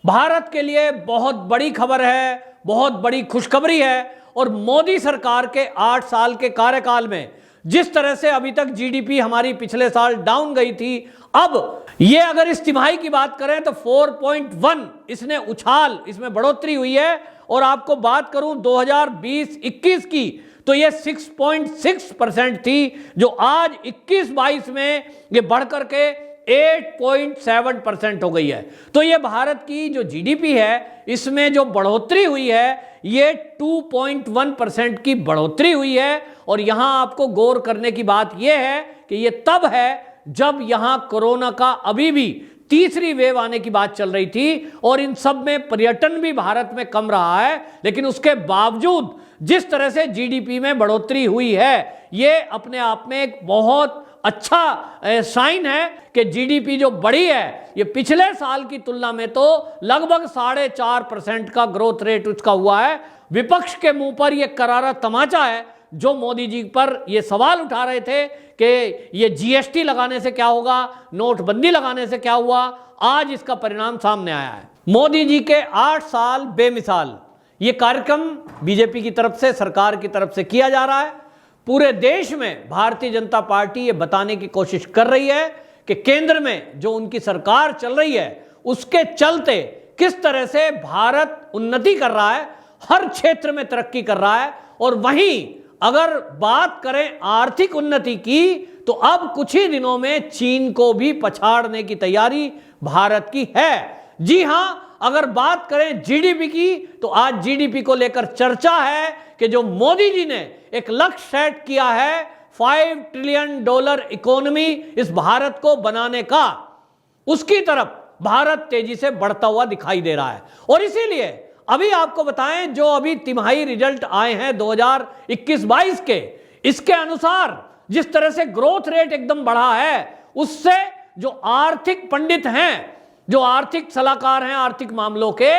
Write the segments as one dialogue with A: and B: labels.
A: भारत के लिए बहुत बड़ी खबर है, बहुत बड़ी खुशखबरी है। और मोदी सरकार के 8 साल के कार्यकाल में जिस तरह से अभी तक जीडीपी हमारी पिछले साल डाउन गई थी, अब ये अगर इस तिमाही की बात करें तो 4.1 इसमें बढ़ोतरी हुई है। और आपको बात करूं 2020-21 की तो ये 6.6% थी, जो आज 21-22 में ये बढ़कर के 8.7% हो गई है। तो ये भारत की जो जीडीपी है इसमें जो बढ़ोतरी हुई है ये 2.1% की बढ़ोतरी हुई है। और यहां आपको गौर करने की बात यह है कि ये तब है जब यहां कोरोना का अभी भी तीसरी वेव आने की बात चल रही थी और इन सब में पर्यटन भी भारत में कम रहा है। लेकिन उसके बावजूद जिस तरह से जीडीपी में बढ़ोतरी हुई है ये अपने आप में एक बहुत अच्छा साइन है कि जीडीपी जो बढ़ी है ये पिछले साल की तुलना में तो लगभग 4.5% का ग्रोथ रेट उसका हुआ है। विपक्ष के मुंह पर यह करारा तमाचा है जो मोदी जी पर ये सवाल उठा रहे थे कि ये जीएसटी लगाने से क्या होगा, नोटबंदी लगाने से क्या हुआ। आज इसका परिणाम सामने आया है। मोदी जी के 8 साल बेमिसाल ये कार्यक्रम बीजेपी की तरफ से, सरकार की तरफ से किया जा रहा है। पूरे देश में भारतीय जनता पार्टी ये बताने की कोशिश कर रही है कि केंद्र में जो उनकी सरकार चल रही है उसके चलते किस तरह से भारत उन्नति कर रहा है, हर क्षेत्र में तरक्की कर रहा है। और वहीं अगर बात करें आर्थिक उन्नति की तो अब कुछ ही दिनों में चीन को भी पछाड़ने की तैयारी भारत की है। जी हां, अगर बात करें जीडीपी की तो आज जीडीपी को लेकर चर्चा है कि जो मोदी जी ने एक लक्ष्य सेट किया है $5 ट्रिलियन इकोनॉमी इस भारत को बनाने का, उसकी तरफ भारत तेजी से बढ़ता हुआ दिखाई दे रहा है। और इसीलिए अभी आपको बताएं जो अभी तिमाही रिजल्ट आए हैं 2021-22 के, इसके अनुसार जिस तरह से ग्रोथ रेट एकदम बढ़ा है उससे जो आर्थिक पंडित हैं, जो आर्थिक सलाहकार हैं आर्थिक मामलों के,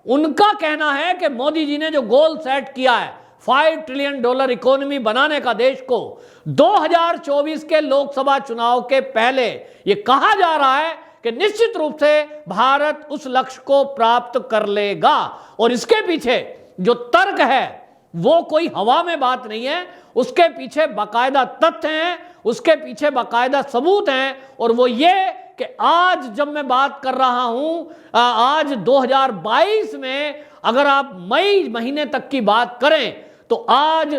A: उनका कहना है कि मोदी जी ने जो गोल सेट किया है $5 ट्रिलियन इकोनॉमी बनाने का देश को 2024 के लोकसभा चुनाव के पहले, ये कहा जा रहा है कि निश्चित रूप से भारत उस लक्ष्य को प्राप्त कर लेगा। और इसके पीछे जो तर्क है वो कोई हवा में बात नहीं है, उसके पीछे बाकायदा तथ्य हैं, उसके पीछे बाकायदा सबूत हैं। और वो ये कि आज जब मैं बात कर रहा हूं, आज 2022 में अगर आप मई महीने तक की बात करें तो आज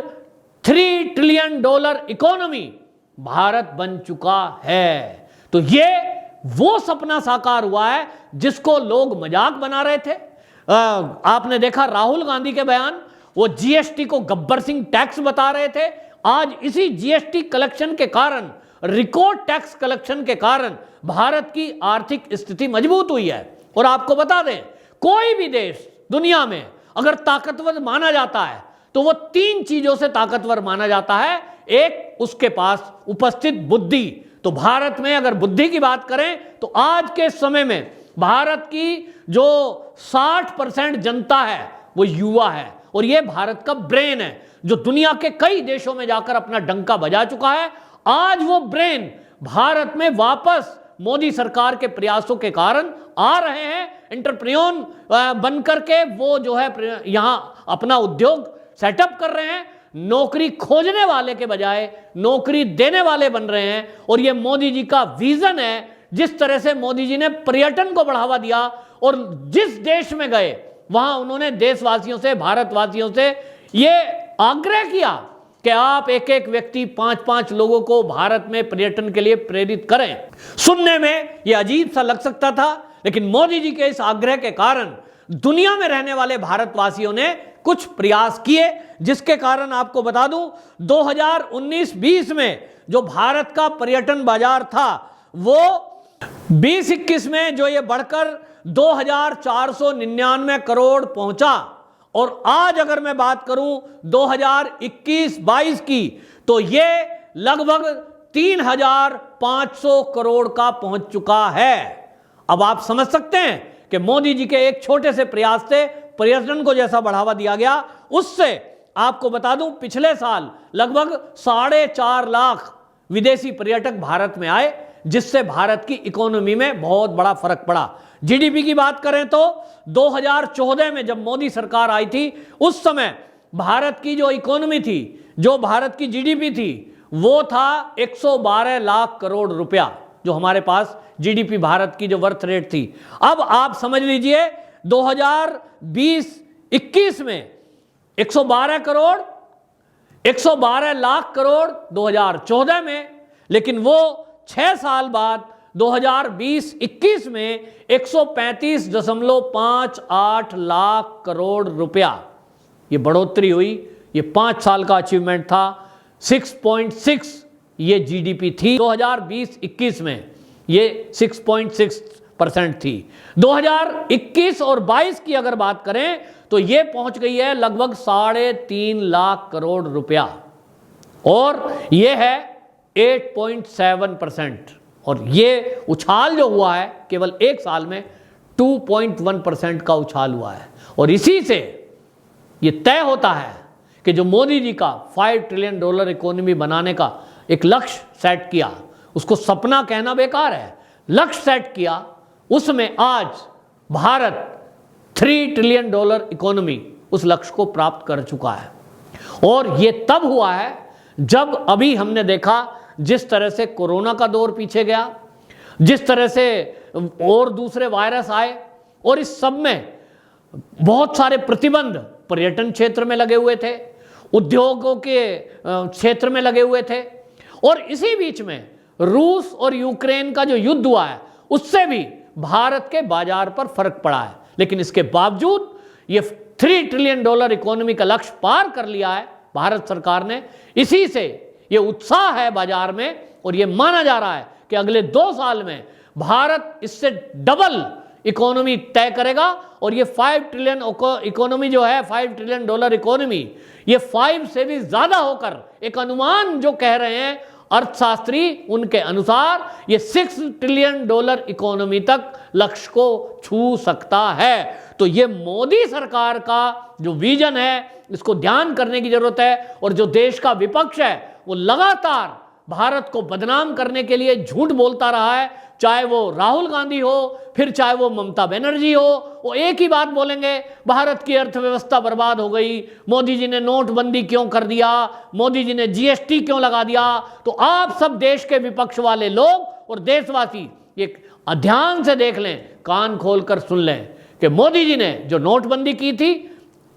A: $3 ट्रिलियन इकोनॉमी भारत बन चुका है। तो ये वो सपना साकार हुआ है जिसको लोग मजाक बना रहे थे। आपने देखा राहुल गांधी के बयान, वो जीएसटी को गब्बर सिंह टैक्स बता रहे थे। आज इसी जीएसटी कलेक्शन के कारण, रिकॉर्ड टैक्स कलेक्शन के कारण भारत की आर्थिक स्थिति मजबूत हुई है। और आपको बता दें, कोई भी देश दुनिया में अगर ताकतवर माना जाता है तो वो 3 चीजों से ताकतवर माना जाता है। एक, उसके पास उपस्थित बुद्धि। तो भारत में अगर बुद्धि की बात करें तो आज के समय में भारत की जो 60% जनता है वो युवा है। और ये भारत का ब्रेन है जो दुनिया के कई देशों में जाकर अपना डंका बजा चुका है। आज वो ब्रेन भारत में वापस मोदी सरकार के प्रयासों के कारण आ रहे हैं। एंटरप्रेन्योर बनकर के वो जो है यहां अपना उद्योग सेटअप कर रहे हैं। नौकरी खोजने वाले के बजाय नौकरी देने वाले बन रहे हैं। और ये मोदी जी का विजन है। जिस तरह से मोदी जी ने पर्यटन को बढ़ावा दिया और जिस देश में गए वहां उन्होंने देशवासियों से, भारतवासियों से ये आग्रह किया कि आप एक एक व्यक्ति 5-5 लोगों को भारत में पर्यटन के लिए प्रेरित करें। सुनने में यह अजीब सा लग सकता था, लेकिन मोदी जी के इस आग्रह के कारण दुनिया में रहने वाले भारतवासियों ने कुछ प्रयास किए, जिसके कारण आपको बता दूं 2019-20 में जो भारत का पर्यटन बाजार था वो 2021 में जो ये बढ़कर 2,499 करोड़ पहुंचा। और आज अगर मैं बात करूं 2021-22 की तो ये लगभग 3,500 करोड़ का पहुंच चुका है। अब आप समझ सकते हैं कि मोदी जी के एक छोटे से प्रयास से पर्यटन को जैसा बढ़ावा दिया गया, उससे आपको बता दूं पिछले साल लगभग 4.5 लाख विदेशी पर्यटक भारत में आए, जिससे भारत की इकोनॉमी में बहुत बड़ा फर्क पड़ा। जीडीपी की बात करें तो 2014 में जब मोदी सरकार आई थी, उस समय भारत की जो इकोनॉमी थी, जो भारत की जीडीपी थी, वो था 112 लाख करोड़ रुपया, जो हमारे पास जीडीपी भारत की जो वर्थ रेट थी। अब आप समझ लीजिए 2020-21 में 112 लाख करोड़ 2014 में, लेकिन वो 6 साल बाद 2020-21 में 135.58 लाख करोड़ रुपया ये बढ़ोतरी हुई। ये 5 साल का अचीवमेंट था। 6.6 ये जीडीपी थी 2020-21 में, ये 6.6% थी। 2021 और 22 की अगर बात करें तो ये पहुंच गई है लगभग 3.5 लाख करोड़ रुपया, और ये है 8.7%। और ये उछाल जो हुआ है केवल एक साल में 2.1% का उछाल हुआ है। और इसी से ये तय होता है कि जो मोदी जी का $5 ट्रिलियन इकोनॉमी बनाने का एक लक्ष्य सेट किया, उसको सपना कहना बेकार है, लक्ष्य सेट किया, उसमें आज भारत $3 ट्रिलियन इकोनॉमी उस लक्ष्य को प्राप्त कर चुका है। और ये तब हुआ है जब अभी हमने देखा जिस तरह से कोरोना का दौर पीछे गया, जिस तरह से और दूसरे वायरस आए, और इस सब में बहुत सारे प्रतिबंध पर्यटन क्षेत्र में लगे हुए थे, उद्योगों के क्षेत्र में लगे हुए थे, और इसी बीच में रूस और यूक्रेन का जो युद्ध हुआ है उससे भी भारत के बाजार पर फर्क पड़ा है। लेकिन इसके बावजूद ये $3 ट्रिलियन इकोनॉमी का लक्ष्य पार कर लिया है भारत सरकार ने। इसी से ये उत्साह है बाजार में, और ये माना जा रहा है कि अगले 2 साल में भारत इससे डबल इकोनॉमी तय करेगा। और ये 5 ट्रिलियन इकोनॉमी जो है, $5 ट्रिलियन इकोनॉमी, ये 5 से भी ज्यादा होकर, एक अनुमान जो कह रहे हैं अर्थशास्त्री, उनके अनुसार ये $6 ट्रिलियन इकोनॉमी तक लक्ष्य को छू सकता है। तो ये मोदी सरकार का जो विजन है, इसको ध्यान करने की जरूरत है। और जो देश का विपक्ष है वो लगातार भारत को बदनाम करने के लिए झूठ बोलता रहा है, चाहे वो राहुल गांधी हो, फिर चाहे वो ममता बनर्जी हो, वो एक ही बात बोलेंगे, भारत की अर्थव्यवस्था बर्बाद हो गई, मोदी जी ने नोटबंदी क्यों कर दिया, मोदी जी ने जीएसटी क्यों लगा दिया। तो आप सब देश के विपक्ष वाले लोग और देशवासी एक ध्यान से देख लें, कान खोलकर सुन लें कि मोदी जी ने जो नोटबंदी की थी,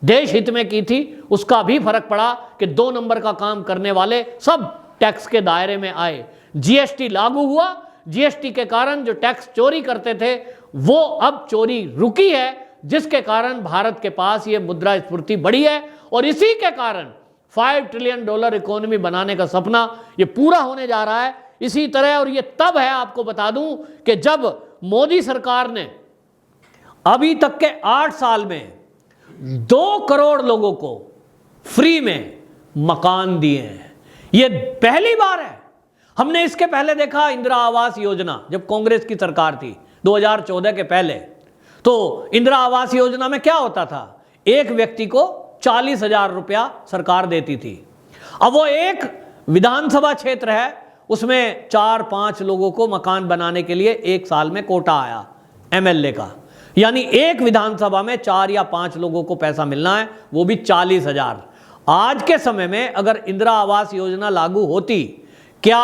A: देश हित में की थी, उसका भी फर्क पड़ा कि 2 नंबर का काम करने वाले सब टैक्स के दायरे में आए। जीएसटी लागू हुआ, जीएसटी के कारण जो टैक्स चोरी करते थे वो अब चोरी रुकी है, जिसके कारण भारत के पास ये मुद्रास्फीति बढ़ी है। और इसी के कारण $5 ट्रिलियन इकोनॉमी बनाने का सपना ये पूरा होने जा रहा है। इसी तरह, और ये तब है, आपको बता दूं कि जब मोदी सरकार ने अभी तक के 8 साल में 2 करोड़ लोगों को फ्री में मकान दिए हैं। ये पहली बार है। हमने इसके पहले देखा इंदिरा आवास योजना, जब कांग्रेस की सरकार थी 2014 के पहले, तो इंदिरा आवास योजना में क्या होता था, एक व्यक्ति को 40,000 रुपया सरकार देती थी। अब वो एक विधानसभा क्षेत्र है, उसमें 4-5 लोगों को मकान बनाने के लिए एक साल में कोटा आया एमएलए का, यानी एक विधानसभा में 4 या 5 लोगों को पैसा मिलना है, वो भी 40,000। आज के समय में अगर इंदिरा आवास योजना लागू होती, क्या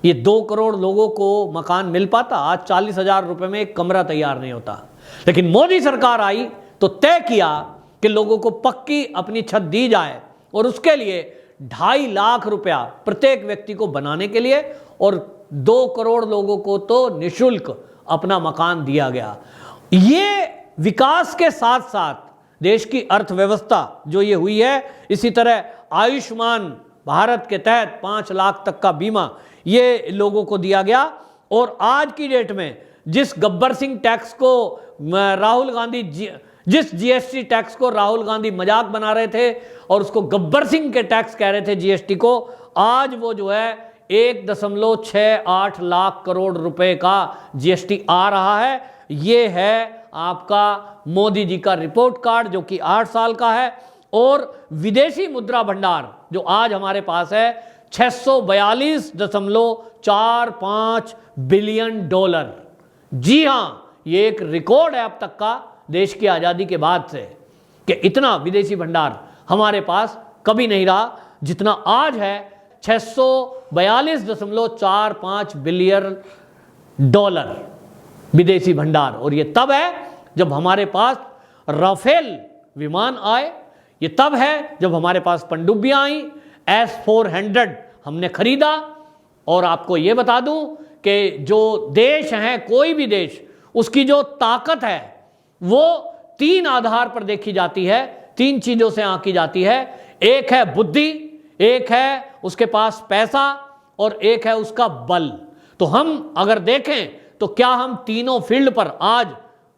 A: ये 2 करोड़ लोगों को मकान मिल पाता? आज 40,000 रुपए में एक कमरा तैयार नहीं होता। लेकिन मोदी सरकार आई तो तय किया कि लोगों को पक्की अपनी छत दी जाए, और उसके लिए 2.5 लाख रुपया प्रत्येक व्यक्ति को बनाने के लिए, और 2 करोड़ लोगों को तो निःशुल्क अपना मकान दिया गया। ये विकास के साथ साथ देश की अर्थव्यवस्था जो ये हुई है, इसी तरह आयुष्मान भारत के तहत 5 लाख तक का बीमा ये लोगों को दिया गया। और आज की डेट में जिस गब्बर सिंह टैक्स को राहुल गांधी, जिस जीएसटी टैक्स को राहुल गांधी मजाक बना रहे थे और उसको गब्बर सिंह के टैक्स कह रहे थे जीएसटी को, आज वो जो है 1.68 लाख करोड़ रुपए का जीएसटी आ रहा है। ये है आपका मोदी जी का रिपोर्ट कार्ड जो कि 8 साल का है। और विदेशी मुद्रा भंडार जो आज हमारे पास है $642.45 बिलियन। जी हां, ये एक रिकॉर्ड है अब तक का देश की आज़ादी के बाद से कि इतना विदेशी भंडार हमारे पास कभी नहीं रहा जितना आज है। 642.45 बिलियन डॉलर विदेशी भंडार। और ये तब है जब हमारे पास राफेल विमान आए, ये तब है जब हमारे पास पनडुब्बियां आई, S-400 हमने खरीदा। और आपको ये बता दूं कि जो देश हैं, कोई भी देश, उसकी जो ताकत है वो 3 आधार पर देखी जाती है, 3 चीजों से आंकी जाती है। एक है बुद्धि, एक है उसके पास पैसा और एक है उसका बल। तो हम अगर देखें तो क्या हम तीनों फील्ड पर आज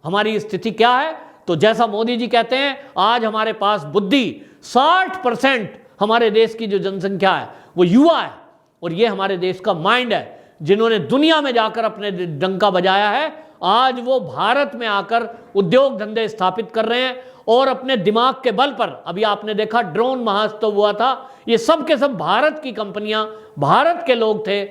A: हमारी स्थिति क्या है? तो जैसा मोदी जी कहते हैं, आज हमारे पास बुद्धि, 60% हमारे देश की जो जनसंख्या है वो युवा है और ये हमारे देश का माइंड है, जिन्होंने दुनिया में जाकर अपने डंका बजाया है। आज वो भारत में आकर उद्योग धंधे स्थापित कर रहे हैं और अपने दिमाग के बल पर, अभी आपने देखा ड्रोन महोत्सव हुआ था, ये सब के सब भारत की कंपनियां, भारत के लोग थे।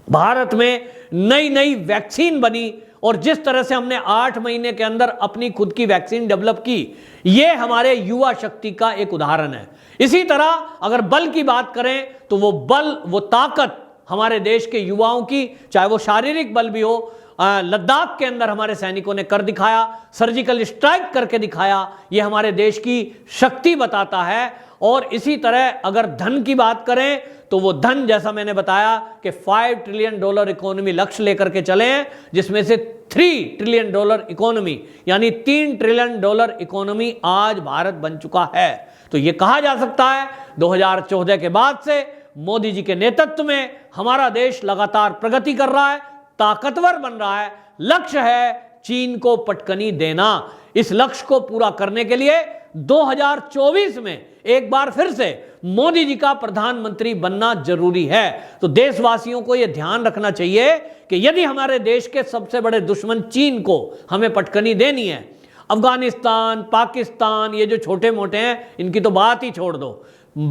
A: भारत में नई नई वैक्सीन बनी और जिस तरह से हमने 8 महीने के अंदर अपनी खुद की वैक्सीन डेवलप की, ये हमारे युवा शक्ति का एक उदाहरण है। इसी तरह अगर बल की बात करें तो वो बल, वो ताकत हमारे देश के युवाओं की, चाहे वो शारीरिक बल भी हो, लद्दाख के अंदर हमारे सैनिकों ने कर दिखाया, सर्जिकल स्ट्राइक करके दिखाया, ये हमारे देश की शक्ति बताता है। और इसी तरह अगर धन की बात करें तो वो धन, जैसा मैंने बताया कि $5 ट्रिलियन इकोनॉमी लक्ष्य लेकर के चले हैं, जिसमें से $3 ट्रिलियन इकोनॉमी यानी $3 ट्रिलियन इकोनॉमी आज भारत बन चुका है। तो ये कहा जा सकता है 2014 के बाद से मोदी जी के नेतृत्व में हमारा देश लगातार प्रगति कर रहा है, ताकतवर बन रहा है। लक्ष्य है चीन को पटकनी देना। इस लक्ष्य को पूरा करने के लिए 2024 में एक बार फिर से मोदी जी का प्रधानमंत्री बनना जरूरी है। तो देशवासियों को यह ध्यान रखना चाहिए कि यदि हमारे देश के सबसे बड़े दुश्मन चीन को हमें पटकनी देनी है, अफगानिस्तान, पाकिस्तान, ये जो छोटे मोटे हैं इनकी तो बात ही छोड़ दो,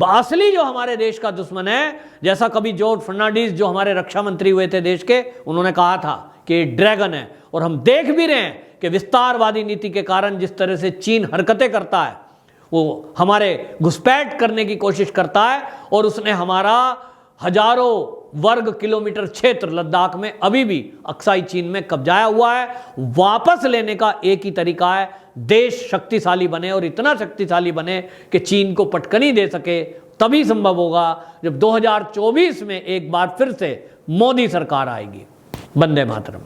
A: असली जो हमारे देश का दुश्मन है, जैसा कभी जॉर्ज फर्नांडिस जो हमारे रक्षा मंत्री हुए थे देश के, उन्होंने कहा था कि ड्रैगन है। और हम देख भी रहे हैं कि विस्तारवादी नीति के कारण जिस तरह से चीन हरकतें करता है, वो हमारे घुसपैठ करने की कोशिश करता है और उसने हमारा हजारों वर्ग किलोमीटर क्षेत्र लद्दाख में अभी भी अक्साई चीन में कब्जाया हुआ है। वापस लेने का एक ही तरीका है, देश शक्तिशाली बने और इतना शक्तिशाली बने कि चीन को पटकनी दे सके। तभी संभव होगा जब 2024 में एक बार फिर से मोदी सरकार आएगी। वंदे मातरम।